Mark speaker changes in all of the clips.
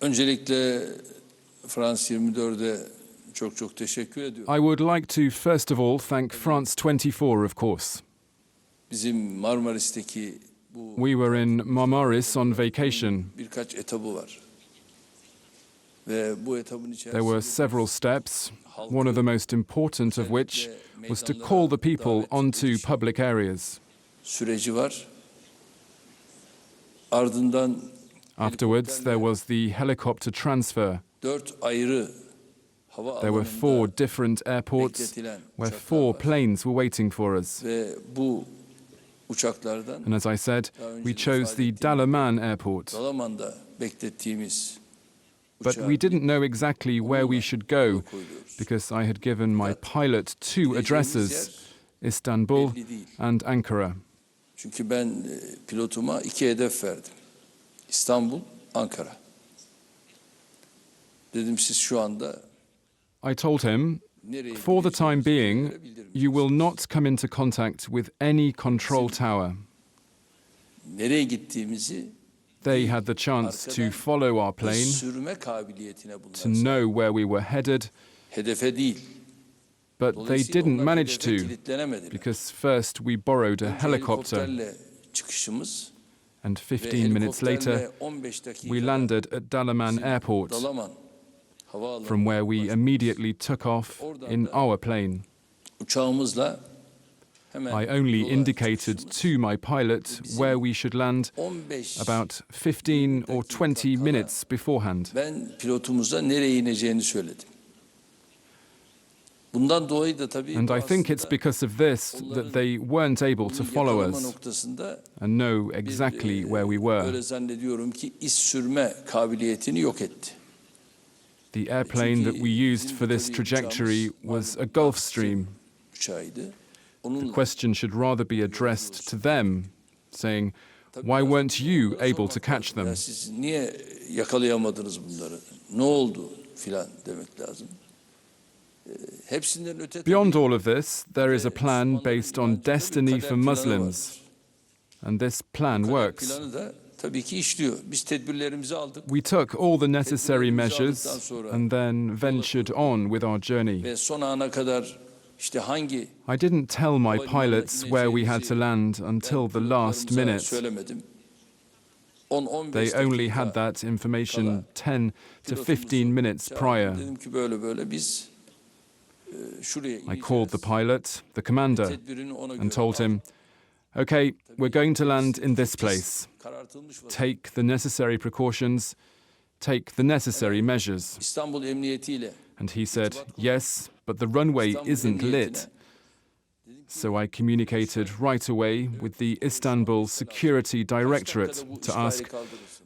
Speaker 1: Öncelikle France24'e çok teşekkür ediyorum.
Speaker 2: I would like to first of all thank France24, of course.
Speaker 1: Bizim Marmaris'teki bu
Speaker 2: We were in Marmaris on vacation.
Speaker 1: birkaç etabı var. Ve bu etabın
Speaker 2: There were
Speaker 1: içerisinde
Speaker 2: several steps, one of the most important of which was to call the people onto public areas.
Speaker 1: süreci var. Ardından
Speaker 2: Afterwards, there was the helicopter transfer.
Speaker 1: 4 ayrı
Speaker 2: There were 4 different airports where 4 planes were waiting for us.
Speaker 1: ve bu uçaklardan
Speaker 2: And as I said, we chose the Dalaman airport.
Speaker 1: Dalaman'da beklettiğimiz
Speaker 2: But we didn't know exactly where we should go because I had given my pilot 2 addresses, Istanbul and Ankara.
Speaker 1: Çünkü ben pilotuma 2 hedef verdim. İstanbul, Ankara. Dedim siz şu anda
Speaker 2: I told him, for the time being, you will not come into contact with any control tower.
Speaker 1: nereye gittiğimizi
Speaker 2: They had the chance to follow our plane,
Speaker 1: sürme kabiliyetine
Speaker 2: to
Speaker 1: bunlar.
Speaker 2: know where we were headed,
Speaker 1: Hedefe değil.
Speaker 2: but they
Speaker 1: Dolayısıyla
Speaker 2: didn't
Speaker 1: onlar
Speaker 2: manage
Speaker 1: hedefe
Speaker 2: to
Speaker 1: kilitlenemediler.
Speaker 2: because first we borrowed a
Speaker 1: Önce
Speaker 2: helicopter
Speaker 1: helikopterle çıkışımız
Speaker 2: and
Speaker 1: ve
Speaker 2: 15 minutes later
Speaker 1: 15 dakika
Speaker 2: we landed at Dalaman Airport,
Speaker 1: Dalaman havaalanı
Speaker 2: from where we immediately took off in our plane.
Speaker 1: uçağımızla hemen
Speaker 2: I only
Speaker 1: yola
Speaker 2: indicated
Speaker 1: çıkışımız
Speaker 2: to my pilot where we should land
Speaker 1: 15
Speaker 2: about 15 or 20 minutes beforehand.
Speaker 1: ben pilotumuza nereye ineceğini söyledim. Bundan dolayı da tabii
Speaker 2: And I think it's
Speaker 1: aslında
Speaker 2: because of this that they weren't able to follow
Speaker 1: yakalama
Speaker 2: us
Speaker 1: noktasında
Speaker 2: and know exactly where we were.
Speaker 1: öyle zannediyorum ki iz sürme kabiliyetini yok etti.
Speaker 2: The airplane that we used for this trajectory was a Gulfstream.
Speaker 1: Uçağıydı.
Speaker 2: The
Speaker 1: Onunla
Speaker 2: question should rather be addressed to them, saying, why weren't you able to catch them?
Speaker 1: ya siz niye yakalayamadınız bunları? Ne oldu filan demek lazım. Hepsinden öte
Speaker 2: Beyond all of this, there is a plan based on destiny for Muslims, and this plan works.
Speaker 1: planı da tabii ki işliyor. Biz tedbirlerimizi aldık
Speaker 2: We took all the necessary measures and then ventured on with our journey.
Speaker 1: ve son ana kadar işte hangi
Speaker 2: I didn't tell my pilots where we had to land until the last
Speaker 1: pilotlarımıza
Speaker 2: minute.
Speaker 1: söylemedim. 10-15
Speaker 2: They only
Speaker 1: dakika
Speaker 2: had that information 10 to 15 minutes prior.
Speaker 1: Dedim ki böyle biz şuraya
Speaker 2: I called the pilot, the commander,
Speaker 1: tedbirini ona
Speaker 2: and
Speaker 1: göre
Speaker 2: told him, okay, we're going to land in this place.
Speaker 1: karartılmış vaziyette.
Speaker 2: Take the necessary precautions, take the necessary measures.
Speaker 1: İstanbul Emniyetiyle
Speaker 2: And he said, yes, but the runway isn't lit. So I communicated right away with the Istanbul Security Directorate to ask,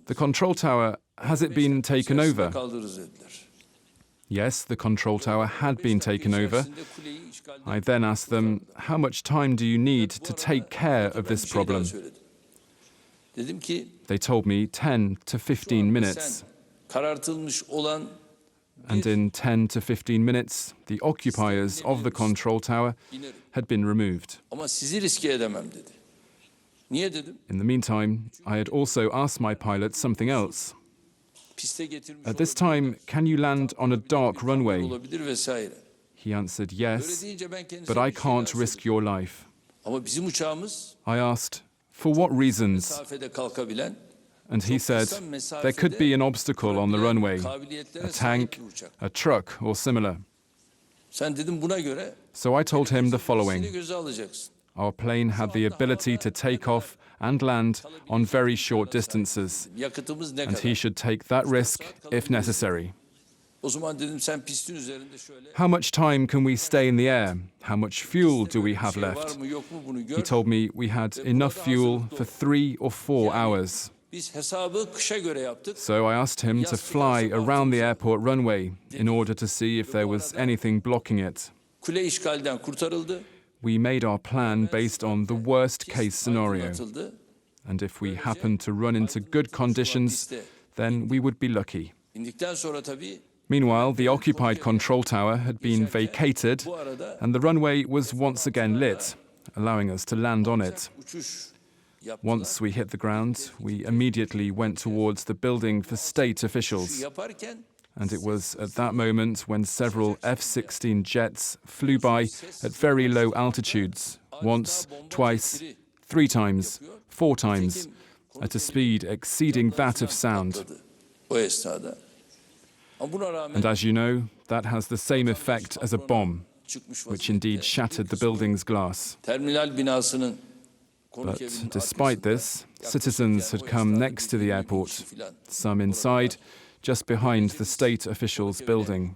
Speaker 2: the control tower, has it been taken over?
Speaker 1: kaldırırız dediler.
Speaker 2: Yes, the control tower had been taken over. I then asked them, how much time do you need to take care of this problem?
Speaker 1: Dedim ki
Speaker 2: They told me 10 to 15 minutes.
Speaker 1: karartılmış olan
Speaker 2: And in 10 to 15 minutes, the occupiers of the control tower had been removed.
Speaker 1: ama sizi riske edemem dedi. Niye dedim?
Speaker 2: In the meantime, I had also asked my pilot something else.
Speaker 1: Piste getirmiş
Speaker 2: At this time, can you land on a dark runway?
Speaker 1: olabilir vesaire.
Speaker 2: He answered
Speaker 1: Öyle
Speaker 2: yes,
Speaker 1: deyince ben kendisine
Speaker 2: but I
Speaker 1: bir şeyler
Speaker 2: can't
Speaker 1: söyledim.
Speaker 2: risk your life.
Speaker 1: Ama bizim uçağımız
Speaker 2: I asked, for what reasons?
Speaker 1: mesafede kalkabilen
Speaker 2: And he said, there could be an obstacle on the runway, a tank, a truck, or similar.
Speaker 1: Sen dedim buna göre
Speaker 2: So I told him the
Speaker 1: seni
Speaker 2: following.
Speaker 1: göze alacaksın.
Speaker 2: Our plane had the ability to take off and land on very short distances,
Speaker 1: Yakıtımız ne
Speaker 2: and he
Speaker 1: kadar?
Speaker 2: should take that risk if necessary.
Speaker 1: O zaman dedim sen pistin üzerinde şöyle
Speaker 2: How much time can we stay in the air? How much fuel do we have
Speaker 1: şey var
Speaker 2: left?
Speaker 1: mı yok mu bunu
Speaker 2: He
Speaker 1: gör.
Speaker 2: told me we had enough fuel for 3 or 4 hours.
Speaker 1: Biz hesabı kışa göre yaptık.
Speaker 2: So I asked him to fly around the airport runway in order to see if there was anything blocking it.
Speaker 1: Kule işgalden kurtarıldı.
Speaker 2: We made our plan based on the worst case scenario,
Speaker 1: Atıldı.
Speaker 2: and if we happened to run into good conditions, then we would be lucky.
Speaker 1: İndikten sonra tabii
Speaker 2: Meanwhile, the occupied control tower had been vacated, and the runway was once again lit, allowing us to land on it.
Speaker 1: uçuş
Speaker 2: Once we hit the ground, we immediately went towards the building for state officials. And it was at that moment when several F-16 jets flew by at very low altitudes, once, twice, 3 times, 4 times, at a speed exceeding that of sound. And as you know, that has the same effect as a bomb, which indeed shattered the building's glass. But despite this, citizens had come next to the airport, some inside, just behind the state officials' building.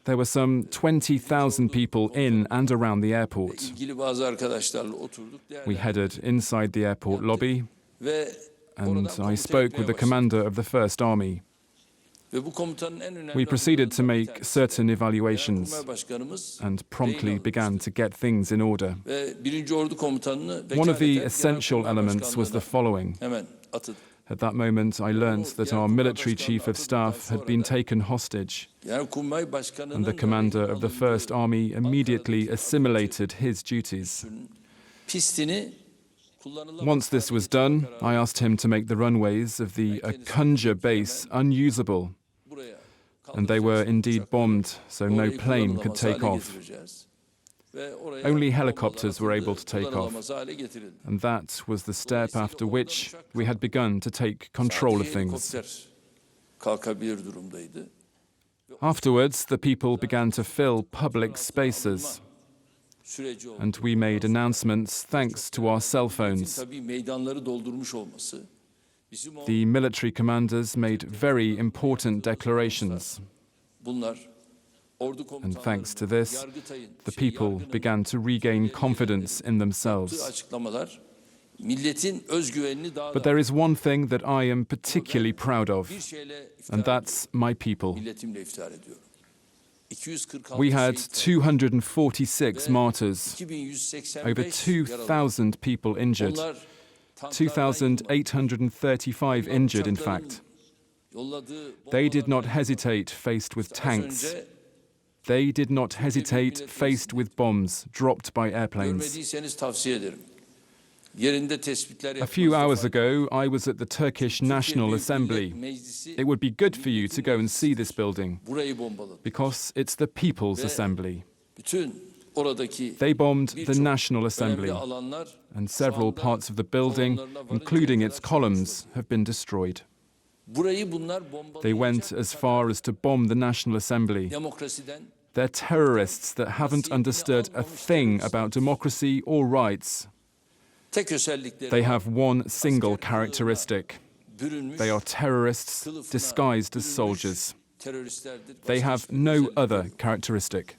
Speaker 2: There were some 20,000 people in and around the airport. We headed inside the airport lobby, and I spoke with the commander of the First Army. We proceeded to make certain evaluations and promptly began to get things in order. One of the essential elements was the following. At that moment, I learned that our military chief of staff had been taken hostage, and the commander of the First Army immediately assimilated his duties. Once this was done, I asked him to make the runways of the Akunca base unusable, and they were indeed bombed, so no plane could take off. Only helicopters were able to take off, and that was the step after which we had begun to take control of things. Afterwards, the people began to fill public spaces, and we made announcements thanks to our cell phones. The military commanders made very important declarations. And thanks to this, the people began to regain confidence in themselves. But there is one thing that I am particularly proud of, and that's my people. We had 246 martyrs, over 2,000 people injured, 2,835 injured, in fact. They did not hesitate faced with tanks. They did not hesitate faced with bombs dropped by airplanes. A few hours ago, I was at the Turkish National Assembly. It would be good for you to go and see this building, because it's the People's Assembly. They bombed the National Assembly, and several parts of the building, including its columns, have been destroyed. They went as far as to bomb the National Assembly. They're terrorists that haven't understood a thing about democracy or rights. They have one single characteristic. They are terrorists disguised as soldiers. They have no other characteristic.